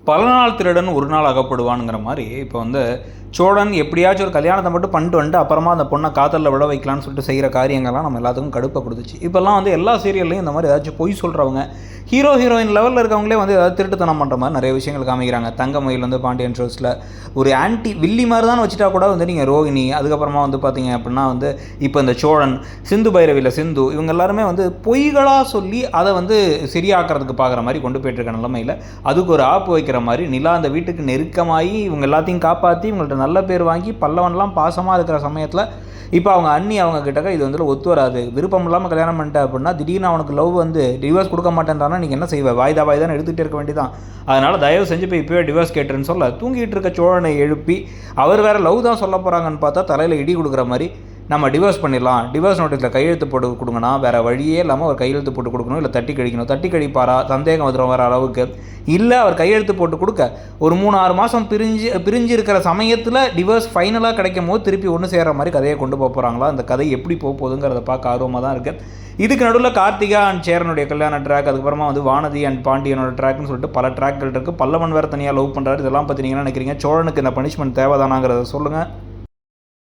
பல நாள் திருடன் ஒரு நாள் அகப்படுவானுங்கிற மாதிரி இப்போ வந்து சோழன் எப்படியாச்சும் ஒரு கல்யாணத்தை மட்டும் பண்ணிட்டு வந்துட்டு அப்புறமா அந்த பொண்ணை காதலில் விட வைக்கலான்னு சொல்லிட்டு செய்கிற காரியங்கள்லாம் நம்ம எல்லாத்துக்கும் கடுப்பை கொடுத்துச்சு. இப்போல்லாம் வந்து எல்லா சீரியல்லையும் இந்த மாதிரி ஏதாச்சும் பொய் சொல்கிறவங்க ஹீரோ ஹீரோயின் லெவலில் இருக்கவங்களே வந்து ஏதாவது திருட்டுத்தனம் பண்ணுற மாதிரி நிறைய விஷயங்கள் காமிக்கிறாங்க. தங்கமயில் வந்து பாண்டியன் ஷோஸில் ஒரு ஆன்டி வில்லி மாதிரி தான் வச்சுட்டா கூட வந்து நீங்கள் ரோகிணி, அதுக்கப்புறமா வந்து பார்த்தீங்க அப்படின்னா வந்து இப்போ இந்த சோழன், சிந்து பைரவியில் சிந்து, இவங்க எல்லாருமே வந்து பொய்களாக சொல்லி அதை வந்து சரியாக்குறதுக்கு பார்க்குற மாதிரி கொண்டு போயிட்டுருக்க நிலைமையில் அதுக்கு ஒரு ஆப்பு வைக்கிற மாதிரி நிலா அந்த வீட்டுக்கு நெருக்கமாகி இவங்க எல்லாத்தையும் காப்பாற்றி இவங்கள்ட்ட நல்ல பேர் வாங்கி பல்லவன்லாம் பாசமாக இருக்கிற சமயத்தில் இப்போ அவங்க அண்ணி அவங்க கிட்டக்க இது வந்து ஒத்து வராது, விருப்பம் இல்லாமல் கல்யாணம் பண்ணிட்டேன் அப்படின்னா திடீர்னு அவனுக்கு லவ் வந்து டிவோர்ஸ் கொடுக்க மாட்டேன்றானா நீங்கள் என்ன செய்வேன், வாய்தா எடுத்துகிட்டே இருக்க வேண்டியதான். அதனால் தயவு செஞ்சு போய் இப்போவே டிவோர்ஸ் கேட்டுருன்னு சொல்ல தூங்கிட்டு இருக்க சோழனை எழுப்பி அவர் வேறு லவ் தான் சொல்ல போகிறாங்கன்னு பார்த்தா தலையில் இடி கொடுக்குற மாதிரி நம்ம டிவோர்ஸ் பண்ணிடலாம், டிவோர்ஸ் நோட்டீஸில் கையெழுத்து போட்டு கொடுங்கன்னா வேறு வழியே இல்லாமல் அவர் கையெழுத்து போட்டு கொடுக்கணும், இல்லை தட்டி கழிக்கணும். தட்டி கழிப்பாரா சந்தேகம் வந்துடும் வர அளவுக்கு, இல்லை அவர் கையெழுத்து போட்டு கொடுக்க ஒரு 3-6 மாதம் பிரிஞ்சு இருக்கிற சமயத்தில் டிவோர்ஸ் ஃபைனலாக கிடைக்கும் போது திருப்பி ஒன்று சேர்கிற மாதிரி கதையை கொண்டு போக போகிறாங்களா, அந்த கதை எப்படி போக போகுதுங்கிறத பார்க்க ஆர்வமாக தான் இருக்குது. இதுக்கு நடுவில் கார்த்திகா அண்ட் சேரனுடைய கல்யாண ட்ராக், அதுக்கப்புறமா வந்து வானதி அண்ட் பாண்டியனோட ட்ராக்னு சொல்லிட்டு பல ட்ராக்கள் இருக்குது. பல்லவன் வேறு தனியாக லவ் பண்ணுறாரு. இதெல்லாம் பார்த்தீங்கன்னா நினைக்கிறீங்க சோழனுக்கு இந்த பனிஷ்மெண்ட் தேவைதானாங்கிறத சொல்லுங்கள்.